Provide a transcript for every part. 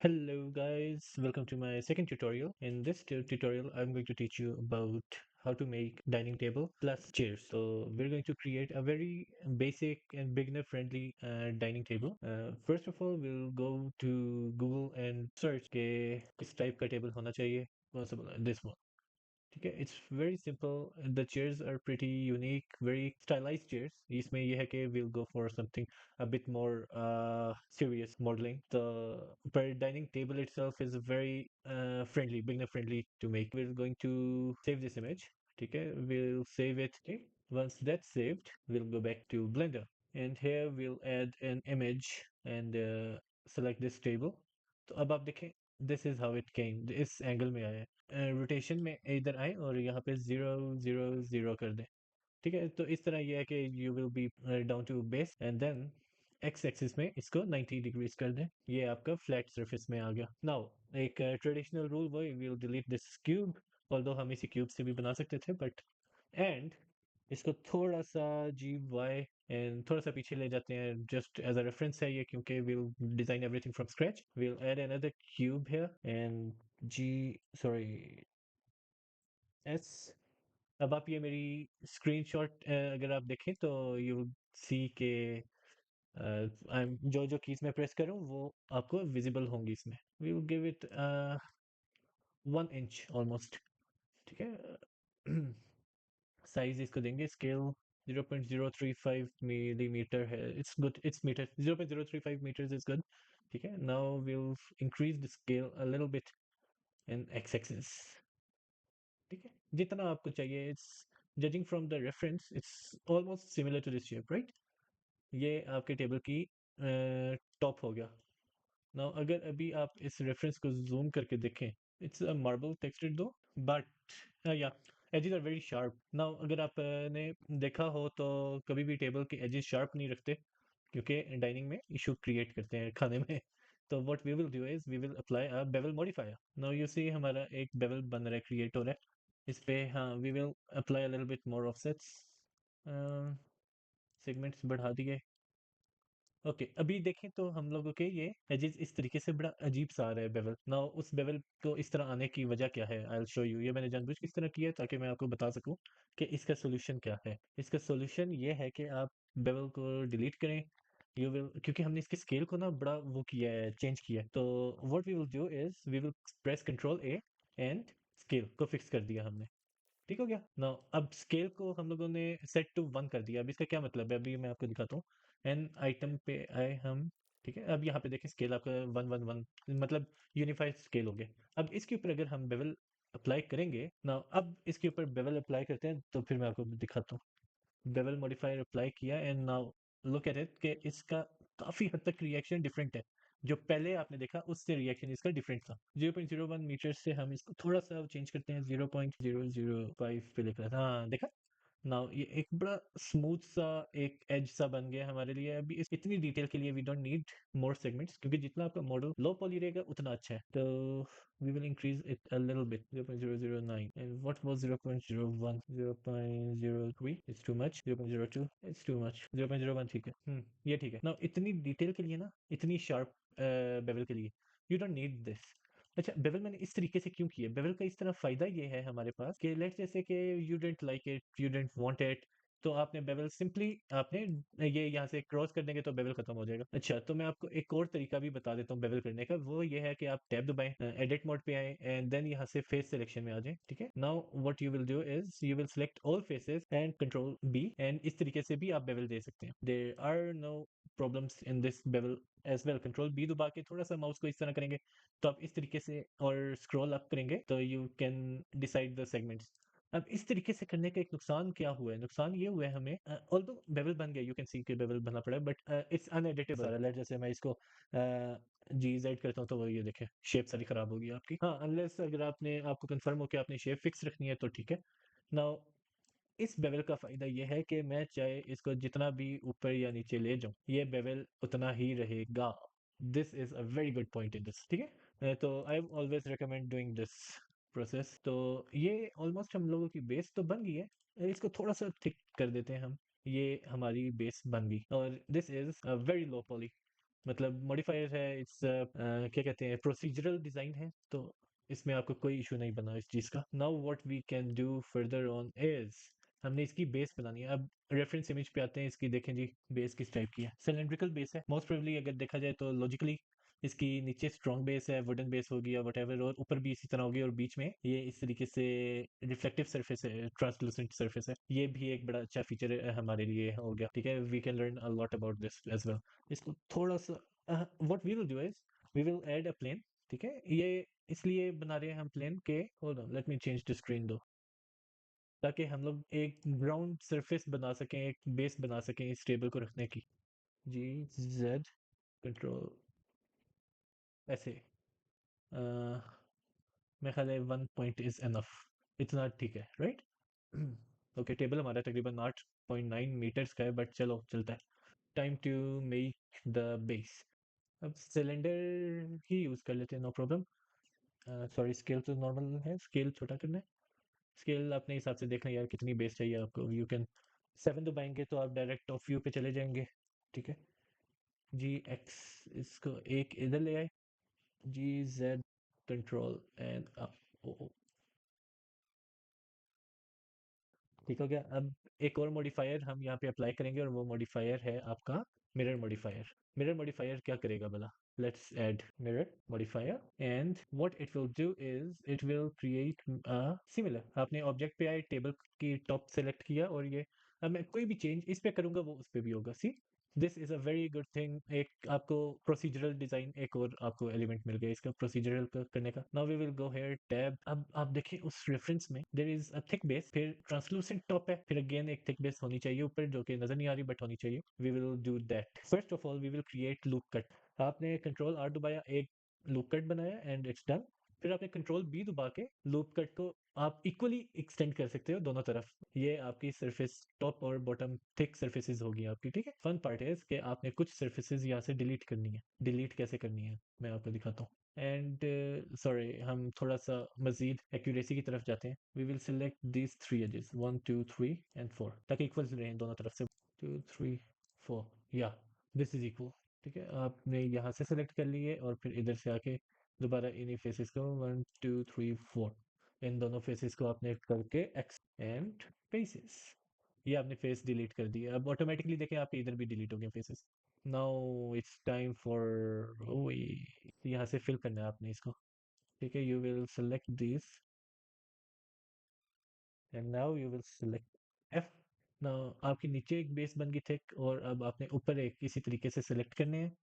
Hello guys, welcome to my second tutorial. In this tutorial, I'm going to teach you about how to make dining table plus chairs. So we're going to create a very basic and beginner friendly dining table. First of all, we'll go to Google and search के किस type का table होना चाहिए. Possible this one. ठीक है, it's very simple. The chairs are pretty unique, very stylized chairs. इसमें ये है कि we'll go for something a bit more serious modeling. The per dining table itself is very friendly, beginner friendly to make. We're going to save this image. ठीक है, we'll save it. Okay, once that's saved, we'll go back to Blender, and here we'll add an image and select this table. तो अब आप देखें, this is how it came. इस angle में आया है, रोटेशन में इधर आए और यहाँ पे 0 0 0 कर दें. ठीक है, तो इस तरह ये है कि you will be down to base and then X axis में इसको 90 डिग्रीज कर दें. ये आपका फ्लैट सरफेस में आ गया. नाउ एक ट्रेडिशनल रूल वो will delete this cube, although हम इसी क्यूब से भी बना सकते थे, बट एंड इसको थोड़ा सा जी वाई एंड थोड़ा सा पीछे ले जाते हैं, जस्ट एज अ रेफरेंस है ये, क्योंकि will design everything from scratch. Will add another cube here and G sorry S. अब आप ये मेरी स्क्रीनशॉट अगर आप देखें तो यू सी के जो जो कीज मैं प्रेस करूं वो आपको विजिबल होंगी इसमें. We will give it 1 inch almost. ठीक है. साइज इसको देंगे स्केल 0.035 मिलीमीटर है. It's good, it's metre. 0.035 metres is good. ठीक है, now will increase the scale a little bit in X axis. ठीक है, जितना आपको चाहिए. It's judging from the reference it's almost similar to this shape, right. ये आपके टेबल की टॉप हो गया. नाउ अगर अभी आप इस रेफरेंस को जूम करके देखें, it's a marble texture though, but yeah edges are very sharp. Now अगर आपने देखा हो तो कभी भी टेबल के एजेस शार्प नहीं रखते, क्योंकि डाइनिंग में इशू क्रिएट करते हैं खाने में. तो what we will do is we will apply a bevel modifier. Now you see हमारा एक बेवल बन रहा है, क्रिएट हो रहा है इस पे. हाँ, we will apply a little bit more offsets. Segments बढ़ा दिए. ओके, अभी देखें तो हम लोगों के ये एजेस इस तरीके से बड़ा अजीब सा आ रहा है बेवल. नाउ उस बेवल को इस तरह आने की वजह क्या है, आई विल शो यू. ये मैंने जानबूझ के इस तरह किया है ताकि मैं आपको बता सकूं कि इसका सोल्यूशन क्या है. इसका सोल्यूशन ये है कि आप बेवल को डिलीट करें. यू विल, क्योंकि हमने इसके स्केल को ना बड़ा वो किया है, चेंज किया है. तो what we will do is we will press control A and scale को फिक्स कर दिया हमने. ठीक हो गया. नाउ अब स्केल को हम लोगों ने सेट टू 1 कर दिया. अब इसका क्या मतलब है, अभी मैं आपको दिखाता हूँ. एन आइटम पे आए हम. ठीक है, अब यहाँ पे देखें स्केल आपका 1 1 1, मतलब यूनिफाइड स्केल हो गया. अब इसके ऊपर अगर हम बेवल अप्लाई करेंगे ना, अब इसके ऊपर बेवल अप्लाई करते हैं तो फिर मैं आपको दिखाता हूँ. बेवल मॉडिफायर अप्लाई किया and now look at it कि इसका काफी हद तक रिएक्शन डिफरेंट है. जो पहले आपने देखा उससे रिएक्शन इसका डिफरेंट था. 0.01 मीटर से हम इसको थोड़ा सा चेंज करते हैं, 0.005 पे लिख रहा था. हाँ देखा. नाउ ये एक बड़ा स्मूथ सा एक एज सा बन गया हमारे लिए. अभी इतनी डिटेल के लिए we don't need more segments, क्योंकि जितना आपका मॉडल लो पॉली रहेगा उतना अच्छा है. तो we will increase it a little bit, 0.009. And what was 0.01? 0.03? It's too much. 0.02? It's too much. 0.01 ठीक है. ये ठीक है. Now इतनी डिटेल के लिए ना, इतनी शार्प बेवल के लिए यू डोंट नीड दिस. अच्छा, बेवल मैंने इस तरीके से क्यों किया. बेवल का इस तरह फायदा ये है हमारे पास कि लेट्स जैसे कि you don't like it, you don't want it, तो आपने बेवल सिंपली आपने ये यहाँ से क्रॉस कर देंगे तो बेवल खत्म हो जाएगा. अच्छा, तो मैं आपको एक और तरीका भी बता देता हूँ बेवल करने का. वो ये है कि आप टैब दबाएं, एडिट मोड पे आए एंड देन यहाँ से फेस सिलेक्शन में आ जाए. ठीक है, now what you will do is you will select all faces and control B, and इस तरीके से भी आप बेवल दे सकते हैं. There are no problems in this bevel as well. Control B दबा के थोड़ा सा माउस को इस तरह करेंगे तो आप इस तरीके से, और स्क्रॉल अप करेंगे तो you can decide the segments. अब इस तरीके से करने का एक नुकसान क्या हुआ है, नुकसान ये हुआ है हमें, ऑल्दो बेवल बन गया, यू कैन सी के बेवल बनना पड़ा है, बट इट्स अनएडिटेबल सारा. लेट जैसे मैं इसको जी जेड करता हूँ तो वो ये देखें शेप सारी खराब होगी आपकी. हाँ, अनलेस अगर आपने आपको कंफर्म हो कि आपने शेप फिक्स रखनी है तो ठीक है. नाउ इस बेवल का फायदा ये है कि मैं चाहे इसको जितना भी ऊपर या नीचे ले जाऊं, ये बेवल उतना ही रहेगा. This is a very good point in this. ठीक है. तो I always recommend doing this process. तो ये ऑलमोस्ट हम लोगों की बेस तो बन गई है. इसको थोड़ा सा थिक कर देते हैं हम. ये हमारी बेस बन गई और this is very low poly. मतलब मॉडिफायर है, इट्स क्या कहते हैं, प्रोसीजरल डिजाइन है, तो इसमें आपको कोई इशू नहीं बना इस चीज़ का। Now what we can do further on is, हमने इसकी बेस बनानी है। अब रेफरेंस इमेज पे आते हैं इसकी, देखें जी बेस किस टाइप की है। सिलेंड्रिकल बेस है मोस्ट प्रोबेबली, अगर देखा जाए तो लॉजिकली इसकी नीचे स्ट्रॉन्ग बेस है, वुडन बेस होगी या वटेवर, और ऊपर भी इसी तरह होगी, और बीच में ये इस तरीके से रिफ्लेक्टिव सरफेस है, ट्रांसलूसेंट सरफेस है। ये भी एक बड़ा अच्छा फीचर हमारे लिए हो गया, ठीक है। We can learn a lot about this as well. इसको थोड़ा सा what we will do is we will add a plane, ठीक है। ये इसलिए बना रहे हैं हम प्लेन के, hold on let me change the screen दो, ताकि हम लोग एक ग्राउंड सरफेस बना सकें, एक बेस बना सकें इस टेबल को रखने की। जी जेड कंट्रोल ऐसे, मेरे ख्याल है 1 पॉइंट इज एनफ, इतना ठीक है राइट। ओके, टेबल हमारा तकरीबन 8.9 मीटर्स का है, बट चलो चलता है। Time to make the base. अब सिलेंडर ही यूज़ कर लेते हैं, नो प्रॉब्लम। सॉरी, स्केल तो नॉर्मल है, स्केल छोटा करना है। स्केल अपने हिसाब से देखना यार कितनी बेस चाहिए आपको, यू कैन 7 दबाएंगे तो आप डायरेक्ट ऑफ व्यू पे चले जाएंगे, ठीक है। जी एक्स, इसको एक इधर ले आए, जी जेड कंट्रोल एंड अप, ठीक हो गया। अब एक और मॉडिफायर हम यहाँ पे अप्लाई करेंगे, और वो मॉडिफायर है आपका मिरर मॉडिफायर। मिरर मॉडिफायर क्या करेगा भला, let's add mirror modifier, and what it will do is it will create a similar. आपने ऑब्जेक्ट पे आए, टेबल की टॉप सेलेक्ट किया, और ये अब मैं कोई भी चेंज इस पे करूंगा वो उस पे भी होगा। See, this is a very good thing. एक आपको प्रोसीजरल डिजाइन, एक और आपको एलिमेंट मिल गया इसका प्रोसीजरल करने का। Now we will go here tab. अब आप देखिए उस रेफरेंस में there is a thick base, फिर ट्रांसलूसेंट टॉप है, फिर अगेन एक थिक बेस होनी चाहिए ऊपर, जो कि नजर नहीं आ रही बट होनी चाहिए। We will do that. First of all we will create loop cut. आपने कंट्रोल आर दबाया, एक लूप कट बनाया, एंड इट्स डन। फिर आपने कंट्रोल बी दबा के लूप कट को आप इक्वली एक्सटेंड कर सकते हो दोनों तरफ। ये आपकी सरफेस टॉप और बॉटम थिक सरफेसेस होगी आपकी, ठीक है। फन पार्ट है कि आपने कुछ सरफेसेस यहाँ से डिलीट करनी है। डिलीट कैसे करनी है मैं आपको दिखाता हूँ। एंड सॉरी, हम थोड़ा सा मजीद एक्यूरेसी की तरफ जाते हैं। We will select these 3 edges, 1 2 3 and 4, ताकि इक्वल रहें दोनों तरफ से। 2 3 4, या दिस इज इक्वल, ठीक है। आपने यहाँ से सेलेक्ट कर लिए, और फिर इधर से आके दोबारा इन्हीं फेसेस को 1 2 3 4, इन दोनों फेसेस को आपने करके एक्स एंड फेसेस, ये आपने फेस डिलीट कर दिया। अब ऑटोमेटिकली देखें आपके इधर भी डिलीट हो गए faces. Now it's time for यहाँ से फिल करना है आपने इसको, ठीक है। You will select this, and now you will select F. Now आपके नीचे एक बेस बन गई थिक, और अब आपने ऊपर एक इसी तरीके से सेलेक्ट करने हैं।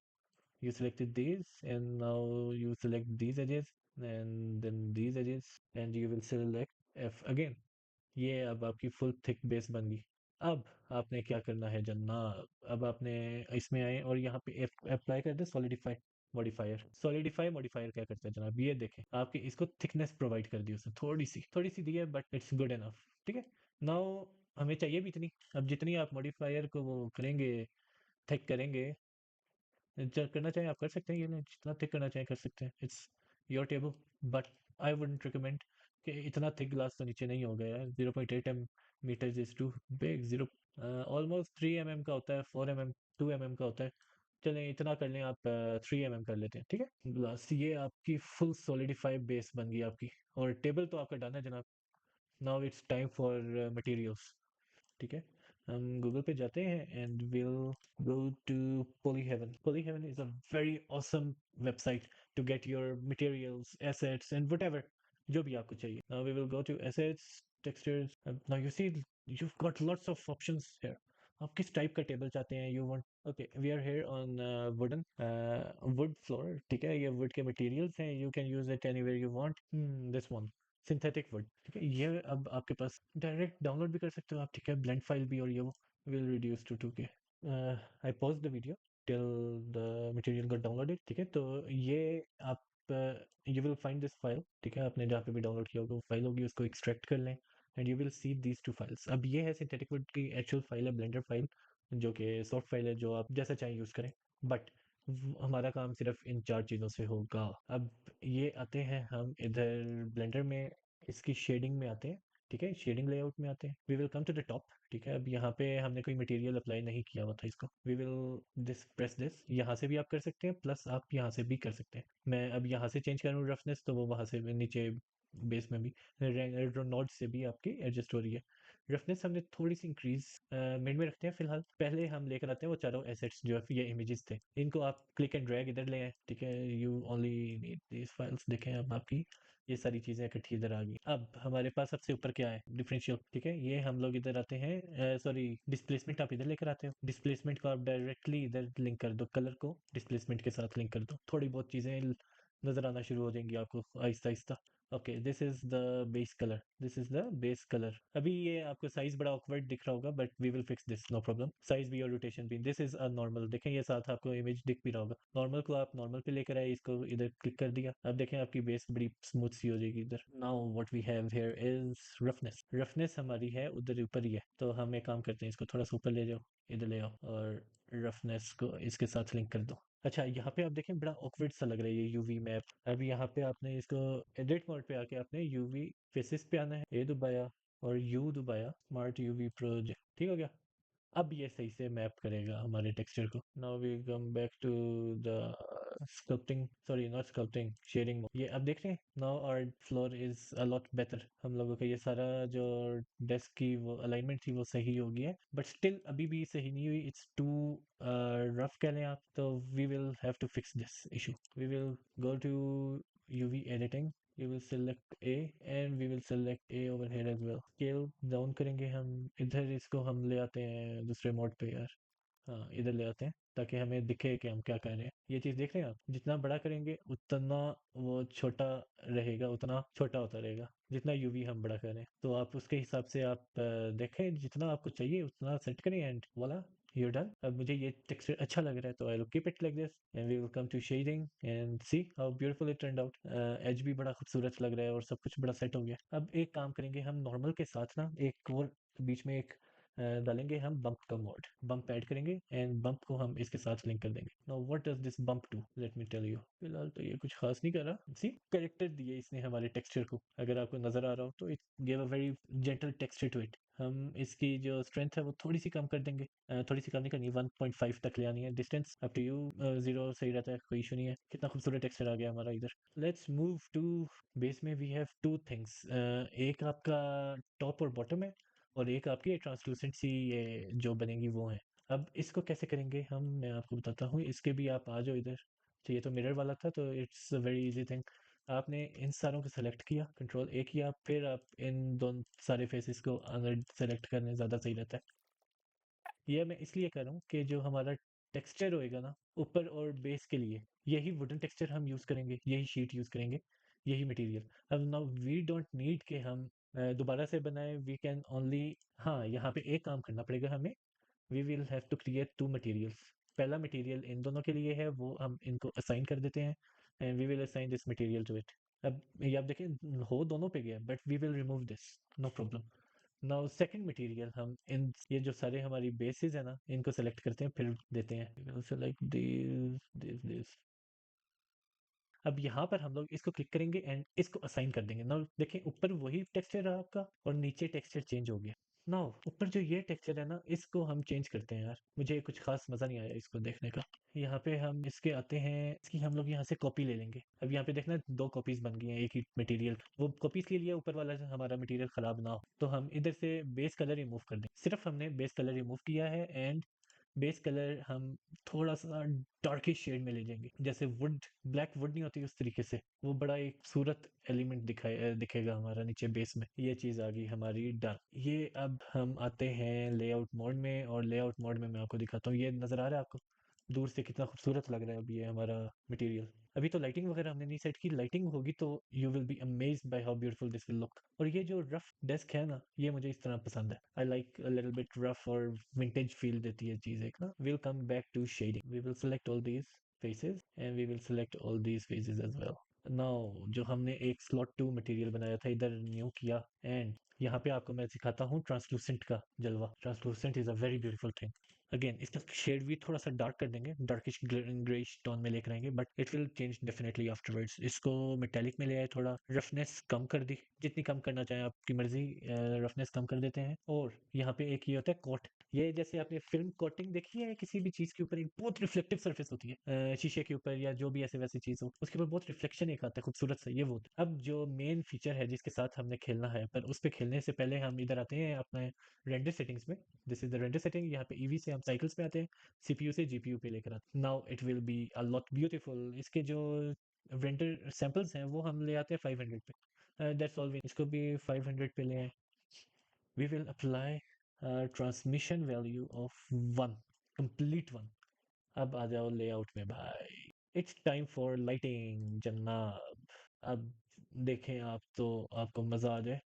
You selected these, and now you select these edges, and then these edges, and you will select F again. ये अब आपकी फुल थिक बेस बन गई। अब आपने क्या करना है जनाब, अब आपने इसमें आए और यहाँ पे अप्लाई कर दे सॉलिडिफाई मॉडिफायर। सॉलिडिफाई मॉडिफायर क्या करता है जनाब, ये देखें, आपकी इसको थिकनेस प्रोवाइड कर दी उसने, थोड़ी सी दी है, बट इट्स गुड एनफ, ठीक है। नाउ हमें चाहिए भी इतनी। अब जितनी आप मॉडिफायर को वो करेंगे, थिक करेंगे, करना चाहें आप कर सकते हैं, ये नहीं जितना थिक करना चाहें कर सकते हैं, it's your table. But I wouldn't recommend कि इतना थिक ग्लास तो नीचे नहीं होगा यार। 0.8 metre is too big. Zero almost 3 mm का होता है, 4 mm 2 mm का होता है। चलें इतना कर लें आप, 3 mm कर लेते हैं, ठीक है। ग्लास, ये आपकी फुल सॉलिडिफाइड बेस बन गई आपकी, और टेबल तो आपका डन है जनाब। Now it's time for materials, ठीक है। हम गूगल पे जाते हैं and will go to Polyheaven. Polyheaven is a very awesome website to get your materials, assets, and whatever, जो भी आपको चाहिए. Now we will go to assets, textures. Now you see you've got lots of options here. आप किस type का table चाहते हैं, you want, okay we are here on wooden wood floor, ठीक है। ये वुड के मटेरियल्स हैं, you can use it anywhere you want. This one synthetic wood, ठीक है। ये अब आपके पास डायरेक्ट डाउनलोड भी कर सकते हो आप, ठीक है, ब्लेंड फाइल भी, और ये वो will reduce to 2K। I pause the video till the material got downloaded, ठीक है। तो ये आप you will find this file, ठीक है। आपने जहाँ पे भी डाउनलोड किया होगा वो फाइल होगी, उसको एक्सट्रैक्ट कर लें, and you will see these 2 files. अब ये है सिंथेटिक वुड की एक्चुअल फाइल है, ब्लेंडर फाइल, जो कि सॉफ्ट फाइल है, जो आप जैसा चाहें यूज़ करें। बट हमारा काम सिर्फ इन 4 चीज़ों से होगा। अब ये आते हैं हम इधर ब्लेंडर में, इसकी शेडिंग में आते हैं। ठीक है, शेडिंग लेआउट में आते हैं, we will come to the top. ठीक है, अब यहाँ पे हमने कोई मटेरियल अप्लाई नहीं किया हुआ था इसको, we will this press this, यहाँ से भी आप कर सकते हैं, प्लस आप यहाँ से भी कर सकते हैं। मैं अब यहाँ से चेंज करूँ रफनेस, तो वो वहाँ से भी नीचे बेस में भी नोड से भी आपकी एडजस्ट हो रही है। रफनेस हमने थोड़ी सी इंक्रीज मिड में रखते हैं फिलहाल। पहले हम लेकर आते हैं वो चारों एसेट्स जो ये इमेजेस थे, इनको आप क्लिक एंड ड्रैग इधर ले आए। ठीक है, you only need these files. देखें अब आपकी ये सारी चीजें इकट्ठी इधर आ गई। अब हमारे पास सबसे ऊपर क्या है, डिफरेंशियल। ठीक है, ये हम लोग इधर आते हैं, सॉरी डिस्प्लेसमेंट आप इधर लेकर आते हो। डिस्प्लेसमेंट को आप डायरेक्टली इधर लिंक कर दो, कलर को डिस्प्लेसमेंट के साथ लिंक कर दो, थोड़ी बहुत चीजें नजर आना शुरू हो जाएंगी आपको आहिस्ता आहिस्ता। Okay, this is the base colour, this is the base colour. अभी ये आपको साइज बड़ा ऑकवर्ड दिख रहा होगा, but we will fix this, no problem. Size भी और रोटेशन भी, दिस इज अ नॉर्मल। देखें ये साथ आपको इमेज दिख भी रहा होगा, नॉर्मल को आप नॉर्मल पे लेकर आए, इसको इधर क्लिक कर दिया। अब देखें आपकी बेस बड़ी स्मूथ सी हो जाएगी इधर। Now what we have here is roughness. Roughness हमारी है उधर ऊपर ही है, तो हम एक काम करते हैं, इसको थोड़ा सा ऊपर ले जाओ, इधर ले आओ, और रफनेस को इसके साथ लिंक कर दो। अच्छा, यहाँ पे आप देखें बड़ा ऑकवर्ड सा लग रहा है ये यूवी मैप। अब यहाँ पे आपने इसको एडिट मोड पे आके आपने यूवी फेसेस पे आना है, ए दबाया और यू दबाया, स्मार्ट यूवी प्रोजेक्ट, ठीक हो गया। अब ये सही से मैप करेगा हमारे टेक्सचर को। Now we come back to the sculpting, sorry not sculpting, shading mode. ये अब देख रहे हैं, now our floor is a lot better. हम लोगों का ये सारा जो डेस्क की वो अलाइनमेंट थी वो सही हो गया है, बट स्टिल अभी भी सही नहीं हुई, इट्स टू रफ कह लें आप। तो we will have to fix this issue. We will go to UV editing, we will select A and we will select A over here as well. Scale down करेंगे हम, इधर इसको हम ले आते हैं दूसरे मोड पे यार। हाँ, इधर ले आते हैं ताकि हमें दिखे कि हम क्या कर रहे हैं। ये चीज़ देख रहे हैं आप, जितना बड़ा करेंगे उतना वो छोटा रहेगा, उतना छोटा होता रहेगा जितना यूवी हम बड़ा करें। तो आप उसके हिसाब से आप देखें, जितना आपको चाहिए उतना सेट करें, एंड वाला you're done. अब मुझे ये टेक्सचर अच्छा लग रहा है, तो I will keep it like this and we will come to shading and see how beautiful it turned out. Edge भी बड़ा खूबसूरत लग रहा है और सब कुछ बड़ा सेट हो गया। अब एक काम करेंगे हम, नॉर्मल के साथ ना एक और बीच में एक डालेंगे हम बम्प का मोड, बम्प ऐड करेंगे एंड बम्प को हम इसके साथ लिंक कर देंगे। Now what does this bump do, let me tell you. फिलहाल तो ये कुछ खास नहीं कर रहा, सी कैरेक्टर दिए इसने हमारे टेक्सचर को, अगर आपको नजर आ रहा हो तो it give a very gentle texture to it. हम इसकी जो स्ट्रेंथ है वो थोड़ी सी कम कर देंगे, थोड़ी सी कम नहीं करनी, 1.5 तक ले आनी है। डिस्टेंस अप टू यू, 0 सही रहता है, कोई इशू नहीं है। कितना खूबसूरत टेक्सचर आ गया हमारा इधर। लेट्स मूव टू बेस में वी हैव टू थिंग्स, एक आपका टॉप और बॉटम है, और एक आपकी ट्रांसलूसेंट सी ये जो बनेगी वो है। अब इसको कैसे करेंगे हम, मैं आपको बताता हूँ, इसके भी आप आ जाओ इधर। तो ये तो मिरर वाला था, तो it's a very easy thing. आपने इन सारों को सेलेक्ट किया, कंट्रोल A किया, फिर आप इन दोनों सारे फेसेस को अंदर सेलेक्ट करने ज़्यादा सही रहता है। ये मैं इसलिए कर रहा हूँ कि जो हमारा टेक्सचर होएगा ना ऊपर और बेस के लिए, यही वुडन टेक्सचर हम यूज़ करेंगे, यही शीट यूज़ करेंगे, यही मटेरियल। अब नाउ वी डोंट नीड के हम दोबारा से बनाए, वी कैन ओनली, हाँ यहाँ पे एक काम करना पड़ेगा हमें, we will have to create two materials. पहला मटेरियल इन दोनों के लिए है, वो हम इनको असाइन कर देते हैं and we will assign this material to it. अब ये आप देखें हो दोनों पे गया, but we will remove this, no problem. Now second material हम इन ये जो सारे हमारी बेसिस है ना, इनको सेलेक्ट करते हैं, फिर देते हैं सेलेक्ट दिस। अब यहाँ पर हम लोग इसको क्लिक करेंगे एंड इसको असाइन कर देंगे। नाउ देखें ऊपर वही टेक्सचर रहा आपका और नीचे टेक्सचर चेंज हो गया। नाउ ऊपर जो ये टेक्सचर है ना, इसको हम चेंज करते हैं यार, मुझे कुछ खास मजा नहीं आया इसको देखने का। यहाँ पे हम इसके आते हैं, इसकी हम लोग यहाँ से कॉपी ले लेंगे। अब यहाँ पे देखना दो कॉपीज बन गई हैं एक ही मटेरियल, वो कॉपीज के लिए ऊपर वाला जो हमारा मटेरियल खराब ना हो, तो हम इधर से बेस कलर रिमूव कर दें। सिर्फ हमने बेस कलर रिमूव किया है एंड बेस कलर हम थोड़ा सा डार्किश शेड में ले जाएंगे, जैसे वुड, ब्लैक वुड नहीं होती उस तरीके से, वो बड़ा एक खूबसूरत एलिमेंट दिखेगा हमारा नीचे बेस में। ये चीज़ आ गई हमारी डन। ये अब हम आते हैं लेआउट मोड में, और लेआउट मोड में मैं आपको दिखाता हूँ, ये नज़र आ रहा है आपको दूर से कितना खूबसूरत लग रहा है अब ये हमारा मटेरियल। अभी तो लाइटिंग वगैरह हमने नहीं सेट की, लाइटिंग होगी तो you will be amazed by how beautiful this will look. और ये जो रफ डेस्क है ना, ये मुझे इस तरह पसंद है, I like a little bit rough और विंटेज फील देती है चीज एक ना। Will come back to shading, we will select all these faces and we will select all these faces as well. Now जो हमने एक स्लॉट 2 मटेरियल बनाया था इधर न्यू किया, एंड यहाँ पे आपको मैं सिखाता हूँ ट्रांसलूसेंट का जलवा। Translucent is a very beautiful thing. Again इसका शेड भी थोड़ा सा डार्क कर देंगे, डार्किश ग्रेइश टोन में लेकर आएंगे, but it will change definitely afterwards. इसको मेटालिक में ले आए, थोड़ा रफनेस कम कर दी, जितनी कम करना चाहें आपकी मर्जी, रफनेस कम कर देते हैं। और यहाँ पे एक ये होता है कोट, ये जैसे आपने फिल्म कोटिंग देखी है किसी भी चीज के ऊपर, एक बहुत रिफ्लेक्टिव सरफेस होती है, शीशे के ऊपर या जो भी ऐसे वैसी चीज हो, उसके ऊपर बहुत रिफ्लेक्शन एक आता है खूबसूरत सा, ये वो होता है। अब जो मेन फीचर है जिसके साथ हमने खेलना है, पर उस पे खेलने से पहले हम इधर आते हैं अपने रेंडर सेटिंग्स में। This is the render setting. यहाँ पे ईवी से हम साइकिल्स पे आते हैं, सीपीयू से जीपीयू पे लेकर आते हैं। Now it will be a lot beautiful. इसके जो रेंडर सैंपल्स हैं वो हम ले आते हैं 500 पे, दैट्स ऑल। इसको भी 500 पे ले आए। We will apply transmission value of 1, complete 1। अब आ जाओ लेआउट में भाई, इट्स टाइम फॉर लाइटिंग जनाब। अब देखें आप तो आपको मजा आ जाए।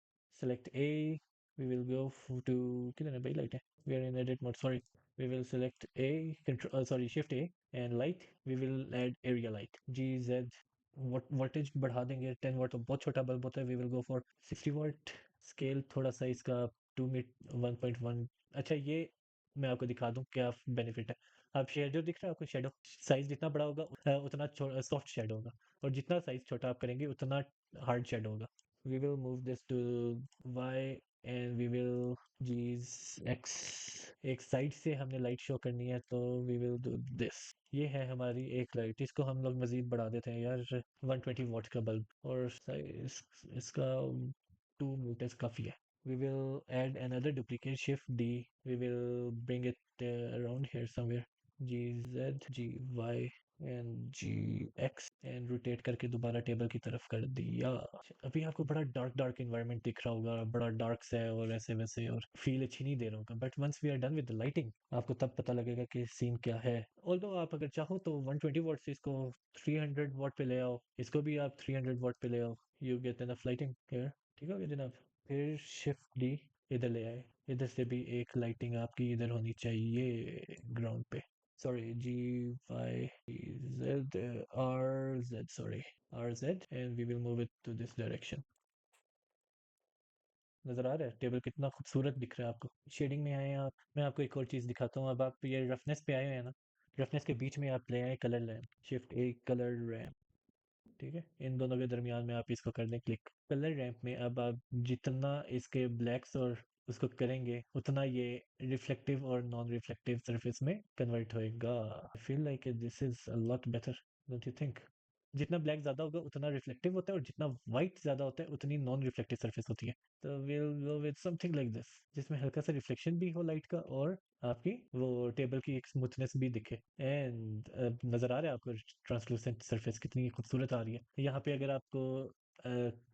Select A, we will go to, किधर है भाई लाइट है, we are in edit mode, sorry. We will select A, control sorry shift A, and light we will add area light G Z. Voltage बढ़ा देंगे 10 वाट, तो बहुत छोटा bulb होता है, we will go for 60 watt. Scale थोड़ा सा इसका 2 मीट 1.1। अच्छा ये मैं आपको दिखा दूं क्या बेनिफिट है। आप शेडो दिख रहा है आपको, शेडो साइज जितना बड़ा होगा उतना सॉफ्ट शेडो होगा, और जितना साइज छोटा आप करेंगे उतना हार्ड शेडो होगा। We will move this to Y, and we will Z X. एक साइड से हमने लाइट शो करनी है, तो वी विल डू दिस। ये है हमारी एक लाइट, इसको हम लोग मजीद बढ़ा देते हैं यार, 120 वाट का बल्ब, और साइज इसका 2 मीटर्स काफ़ी है। We will add another duplicate, shift D. We will bring it around here somewhere. G, Z, G, Y and G, X, and rotate करके दोबारा टेबल की तरफ कर दिया। अभी आपको बड़ा डार्क डार्क इन्वायरमेंट दिख रहा होगा, बड़ा डार्क सा है और ऐसे वैसे, और फील अच्छी नहीं दे रहा होगा, but once we are done with the lighting आपको तब पता लगेगा कि सीन क्या है। ऑल्दो आप अगर चाहो तो 120 वाट से इसको 300 वाट पे ले आओ, इसको भी आप 300 वाट पे ले आओ, you get enough lighting here. ठीक हो गया जनाब। फिर शिफ्ट डी, इधर ले आए, इधर से भी एक लाइटिंग आपकी इधर होनी चाहिए ग्राउंड पे। Sorry, G Y Z R Z, sorry R Z, and we will move it to this direction. नजर आ रहा है टेबल कितना खूबसूरत दिख रहा है आपको। शेडिंग में आए हैं आप, मैं आपको एक और चीज़ दिखाता हूँ। अब आप ये रफनेस पे आए हैं ना, रफनेस के बीच में आप ले आए कलर लैम्प, शिफ्ट ए कलर रैम्प। ठीक है, इन दोनों के दरमियान में आप इसको कर दें क्लिक। कलर रैंप में अब आप जितना इसके ब्लैक्स और उसको करेंगे उतना ये रिफ्लेक्टिव और नॉन रिफ्लेक्टिव सरफेस में कन्वर्ट होएगा। I feel like this is a lot better, don't you think? जितना ब्लैक ज्यादा होगा उतना रिफ्लेक्टिव होता है, और जितना वाइट ज्यादा होता है उतनी नॉन रिफ्लेक्टिव सरफेस होती है। तो will go with something like this, जिसमें हल्का सा रिफ्लेक्शन भी हो लाइट का, और आपकी वो टेबल की एक स्मूथनेस भी दिखे। एंड नजर आ रहा है आपको ट्रांसलूसेंट सरफेस कितनी खूबसूरत आ रही है। यहाँ पे अगर आपको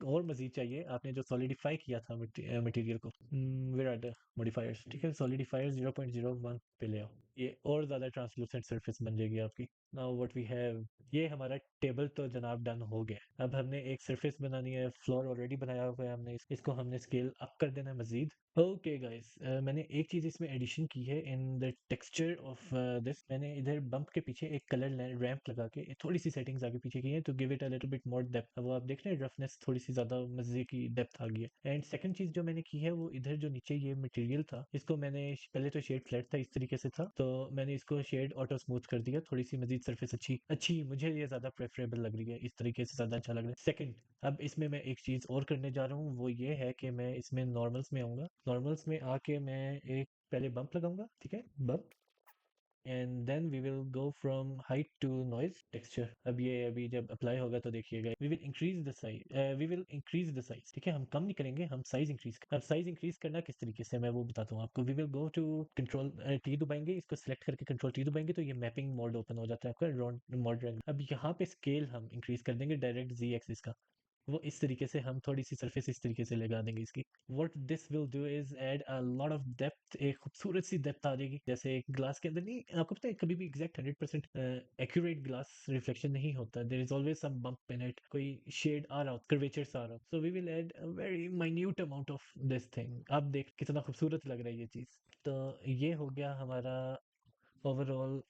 और मजीद चाहिए, आपने जो सॉलिडिफाई किया था मटेरियल को, वेयर आर द मॉडिफायर्स, ठीक है, सॉलिडिफायर 0.01 पे ले आओ, ये और ज्यादा ट्रांसलूसेंट सरफेस बन जाएगी आपकी। नाउ व्हाट वी हैव, ये हमारा टेबल तो जनाब डन हो गया। अब हमने एक सरफेस बनानी है, फ्लोर ऑलरेडी बनाया हुआ है हमने, इसको हमने स्केल अप कर देना है मजीद। ओके गाइस, मैंने एक चीज इसमें एडिशन की है in the texture of this. मैंने इधर बम्प के पीछे एक कलर रैंप लगा के थोड़ी सी सेटिंग्स आगे पीछे की है, to give it a little bit more depth. अब वो आप देख रहे हैं रफनेस थोड़ी सी ज्यादा मजे की डेप्थ आ गई है। एंड सेकंड चीज जो मैंने की है, वो इधर जो नीचे ये मटेरियल था, इसको मैंने पहले तो शेड फ्लैट था इस तरीके से था, तो मैंने इसको शेड ऑटो स्मूथ कर दिया, थोड़ी सी मजीद सरफेस अच्छी अच्छी मुझे ये ज्यादा प्रेफरेबल लग रही है, इस तरीके से ज्यादा अच्छा लग रहा है। सेकंड, अब इसमें मैं एक चीज और करने जा रहा हूँ, वो ये है कि मैं इसमें नॉर्मल्स में आऊंगा। नॉर्मल्स में आके मैं एक पहले बम्प लगाऊंगा, ठीक है, bump, and then we will go from height to noise texture. अब ये अभी जब अप्लाई होगा तो देखिएगा, we will increase the size, we will increase the size, ठीक है, हम कम नहीं करेंगे, हम साइज इंक्रीज। अब साइज इंक्रीज करना किस तरीके से, मैं वो बताता हूँ आपको। We will go to control T दबाएंगे, इसको सिलेक्ट करके कंट्रोल टी दबाएंगे, तो ये मैपिंग मोड ओपन हो जाता है आपका, राउंड मॉडल। अब यहाँ पे स्केल हम इंक्रीज कर देंगे डायरेक्ट जी एक्सिस का, वो इस तरीके से हम थोड़ी सी सरफेस इस तरीके से लगा देंगे इसकी। What this will do is add a lot of depth, एक खूबसूरत सी डेप्थ आ जाएगी। जैसे एक ग्लास के अंदर नहीं, आपको पता है कभी भी एग्जैक्ट 100% एक्यूरेट ग्लास रिफ्लेक्शन नहीं होता, there is always some bump in it, कोई शेड आ रहा हो, कर्वेचर आ रहा हो, so we will add a very minute amount of this thing. आप देख कितना खूबसूरत लग रहा है ये चीज। तो ये हो गया हमारा overall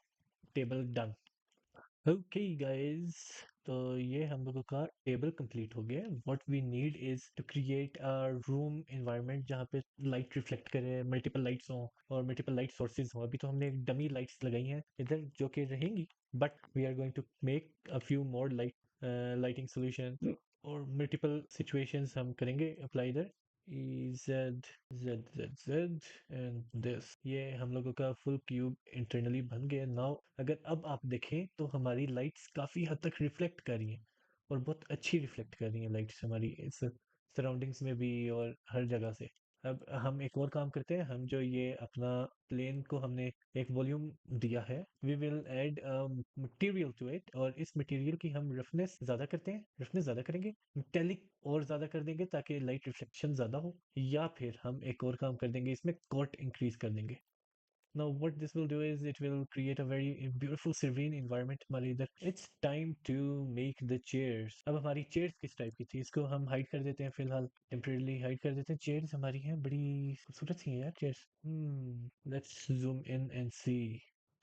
table done. Okay guys, तो ये हम लोगों का टेबल कंप्लीट हो गया। What we need is to create a room environment जहाँ पे लाइट रिफ्लेक्ट करे, मल्टीपल लाइट्स हों और मल्टीपल लाइट सोर्सेज हों। अभी तो हमने एक डमी लाइट्स लगाई हैं इधर जो कि रहेंगी, but we are going to make a few more lighting solution और मल्टीपल सिचुएशंस हम करेंगे अप्लाई इधर। E Z Z Z Z and this, ये हम लोगों का फुल क्यूब इंटरनली बन गया। नाउ अगर अब आप देखें तो हमारी लाइट्स काफ़ी हद तक रिफ्लेक्ट कर रही हैं और बहुत अच्छी रिफ्लेक्ट कर रही हैं लाइट्स हमारी इस सराउंडिंग्स में भी और हर जगह से। अब हम एक और काम करते हैं, हम जो ये अपना प्लेन को हमने एक वॉल्यूम दिया है, we will add material to it और इस मटेरियल की हम रफनेस ज़्यादा करते हैं, रफनेस ज़्यादा करेंगे, मेटेलिक और ज़्यादा कर देंगे ताकि लाइट रिफ्लेक्शन ज़्यादा हो, या फिर हम एक और काम कर देंगे, इसमें कॉट इंक्रीज कर देंगे। Now what this will do is it will create a very beautiful serene environment हमारे इधर। It's time to make the chairs। अब हमारी chairs किस टाइप की थी, इसको हम हाइड कर देते हैं फिलहाल, टेम्परेली हाइड कर देते हैं। chairs हमारी हैं बड़ी खूबसूरत सी हैं यार chairs। let's zoom in and see।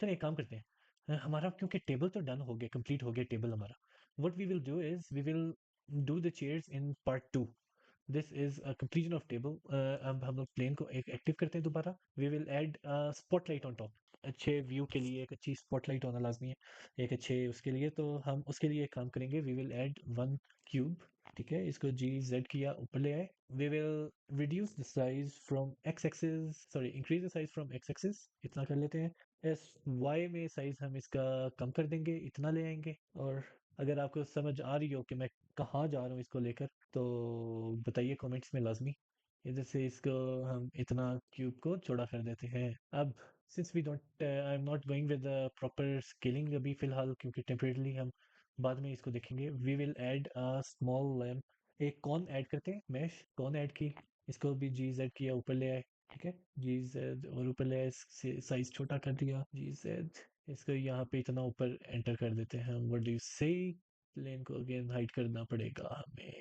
चलिए एक काम करते हैं, हमारा क्योंकि टेबल तो डन हो गया, कंप्लीट हो गया टेबल हमारा। what we will do is we will do the chairs in part 2। This is a completion of table. अब हम लोग प्लेन को एक एक्टिव करते हैं दोबारा। We will add spotlight on top. अच्छे व्यू के लिए एक अच्छी स्पॉटलाइट होना लाजमी है, एक अच्छे उसके लिए, तो हम उसके लिए एक काम करेंगे। We will add one cube, ठीक है, इसको जी जेड किया, ऊपर ले आए। We will reduce the size from X axis, sorry increase the size from X axis, इतना कर लेते हैं। एस वाई में साइज हम इसका कम कर देंगे, इतना ले आएंगे। और अगर आपको समझ आ रही हो कि मैं कहाँ जा रहा हूँ इसको लेकर, तो बताइए कमेंट्स में लाजमी। इधर से इसको हम इतना क्यूब को चौड़ा कर देते हैं। अब since we don't, I am not going with proper scaling अभी फिलहाल, क्योंकि टेम्परेली हम बाद में इसको देखेंगे। We will add a small lamp, एक कॉन ऐड करते हैं, मैश कॉन ऐड की, इसको भी जी जेड किया, ऊपर ले आए, ठीक है, जी जेड और ऊपर ले आए, साइज छोटा कर दिया, जी जेड, इसको यहाँ पे इतना ऊपर एंटर कर देते हैं हम। व्हाट डू यू से, प्लेन को अगेन हाइड करना पड़ेगा हमें,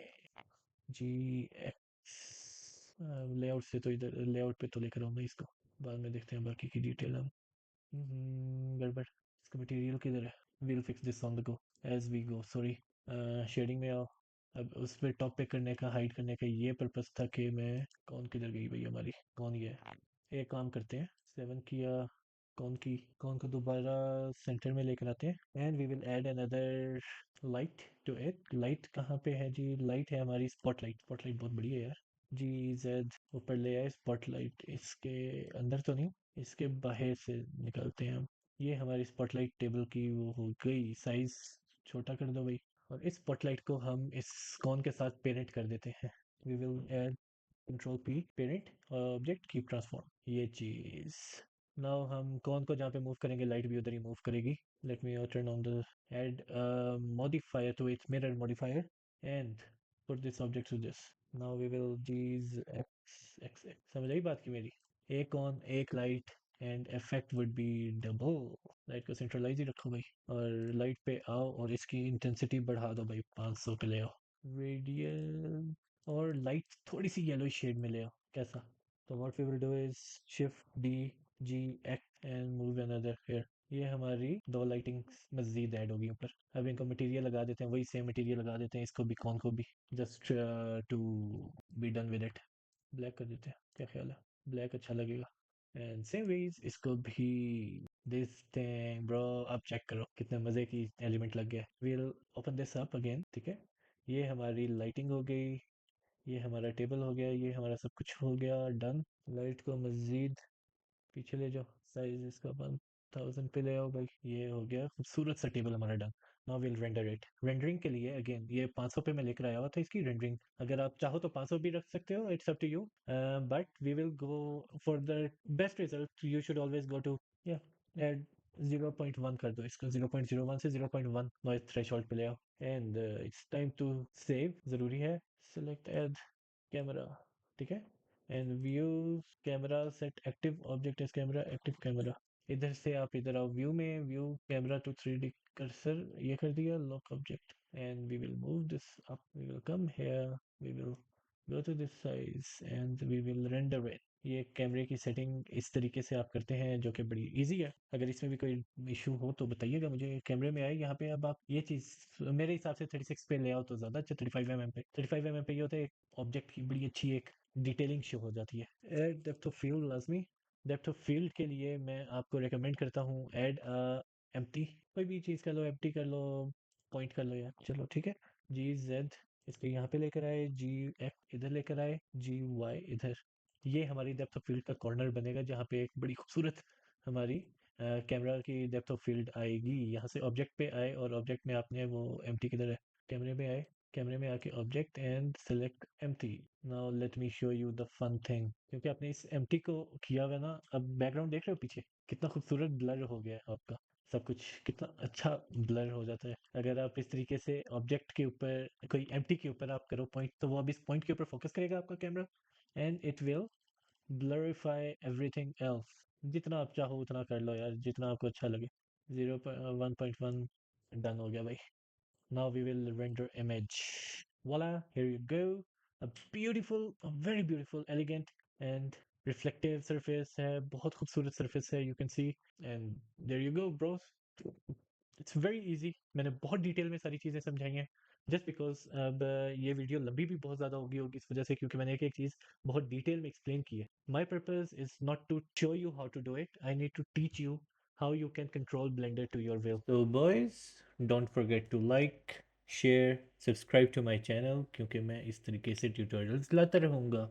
जी एक्स। लेआउट से तो इधर लेआउट पे तो लेकर आऊंगा इसको, बाद में देखते हैं बाकी की डिटेल हम। गड़बड़, इसका मटेरियल किधर है, we'll fix this on the go as we go. Sorry, shading में आओ। अब उस पर टॉप पे करने का, हाइड करने का ये पर्पस था कि मैं, कौन किधर गई भाई हमारी, कौन ये है। एक काम करते हैं, 7 किया, कौन को दोबारा सेंटर में लेकर आते हैं and we will add another light to it. Light कहाँ पे है जी, लाइट है हमारी स्पॉटलाइट, स्पॉटलाइट बहुत बड़ी है यार। जी जेड ऊपर ले आए, स्पॉटलाइट इसके अंदर तो नहीं, इसके बाहर से निकालते हैं हम। ये हमारी स्पॉटलाइट टेबल की वो हो गई, साइज छोटा कर दो भाई। और इस स्पॉटलाइट को हम इस कॉन के साथ पेरेंट कर देते हैं। We will add control P parent object keep transform, ये चीज। नाउ हम कौन को जहाँ पे मूव करेंगे लाइट भी उधर ही मूव करेगी। Let me turn on the add a modifier to its mirror modifier and put this object to this। now we will use x समझ आई बात की मेरी, एक ऑन एक light and effect would be double. Light को centralise ही रखो भाई और लाइट पे आओ और इसकी इंटेंसिटी बढ़ा दो भाई, 500 पे ले आओ रेडियल, और लाइट थोड़ी सी येलो शेड में ले आओ, कैसा। तो what we will do is shift D G X and move another here. ये हमारी दो लाइटिंग मजीद ऐड होगी ऊपर। अब इनको मटेरियल लगा देते हैं, वही सेम मटेरियल लगा देते हैं इसको भी, कौन को भी, just to be done with it. Black कर देते हैं, क्या ख्याल है, ब्लैक अच्छा लगेगा। एंड सेम वेज इसको भी दिस थिंग ब्रो, अब चेक करो कितने मजे की एलिमेंट लग गया। We'll open this up again, ठीक है, ये हमारी लाइटिंग हो गई, ये हमारा टेबल हो गया, ये हमारा सब कुछ हो गया डन। लाइट को मजीद पीछे ले जाओ, साइज इसका 1000 पे ले आओ भाई, ये हो गया खूबसूरत सा टेबल हमारा done. Now will render it. Rendering के लिए अगेन ये 500 पे मैं लेकर आया हुआ था इसकी रेंडरिंग, अगर आप चाहो तो 500 भी रख सकते हो, it's up to you, but we will go for the best result. You should always go to, या एड 0.1 कर दो इसको, 0.01 से 0.1 नॉइज थ्रेशोल्ड पे ले आओ। And it's time to save, ज़रूरी है। सेलेक्ट एड कैमरा, ठीक है, and view camera set active object as camera, active camera. इधर से आप इधर आओ व्यू में, view camera to 3D cursor, ये कर दिया lock object and we will move this up, we will come here, we will go to this size and we will render it. ये कैमरे की सेटिंग इस तरीके से आप करते हैं जो कि बड़ी इजी है। अगर इसमें भी कोई इशू हो तो बताइएगा मुझे। कैमरे में आए यहाँ पे, अब आप ये चीज़ मेरे हिसाब से 36 पे ले आओ तो ज़्यादा अच्छा। 35 mm पे, 35 mm पे ये होता है ऑब्जेक्ट की बड़ी अच्छी एक डिटेलिंग शो हो जाती है। एड डेप्थ ऑफ फील्ड लाजमी। डेप्थ ऑफ फील्ड के लिए मैं आपको रिकमेंड करता हूँ ऐड एम्प्टी। कोई भी चीज़ कर लो, एम्प्टी कर लो, पॉइंट कर लो यार, चलो ठीक है। जी जेड इसको यहाँ पे लेकर आए, जी एफ इधर लेकर आए, जी वाई इधर। ये हमारी डेप्थ ऑफ फील्ड का कॉर्नर बनेगा जहाँ पे एक बड़ी खूबसूरत हमारी कैमरा की डेप्थ ऑफ फील्ड आएगी। यहाँ से ऑब्जेक्ट पे आए और ऑब्जेक्ट में आपने वो एम्प्टी किधर है, कैमरे में आए, कैमरे में आके object and select empty. Now let me show you the fun thing. क्योंकि आपने इस एम्प्टी को किया हुआ ना, अब बैकग्राउंड देख रहे हो पीछे कितना खूबसूरत ब्लर हो गया है आपका, सब कुछ कितना अच्छा ब्लर हो जाता है। अगर आप इस तरीके से ऑब्जेक्ट के ऊपर, कोई एम्प्टी के ऊपर आप करो पॉइंट, तो वो अब इस पॉइंट के ऊपर फोकस करेगा आपका camera and it will blurify everything else. जितना आप चाहो उतना कर लो यार, जितना आपको अच्छा लगे। 1.1 डन हो गया भाई। Now we will render image. Voila, here you go. A beautiful, a very beautiful, elegant and reflective surface है, बहुत खूबसूरत surface है, you can see. And there you go, bros. It's very easy. मैंने बहुत detail में सारी चीज़ें समझाई हैं, जस्ट बिकॉज अब ये वीडियो लंबी भी बहुत ज़्यादा होगी इस वजह से, क्योंकि मैंने एक एक चीज़ बहुत डिटेल में एक्सप्लेन की है। My purpose is not to show you how to do it, I need to teach you how you can control Blender to your will. So boys, don't forget to like, share, subscribe to my channel, क्योंकि मैं इस तरीके से tutorials लाता रहूँगा।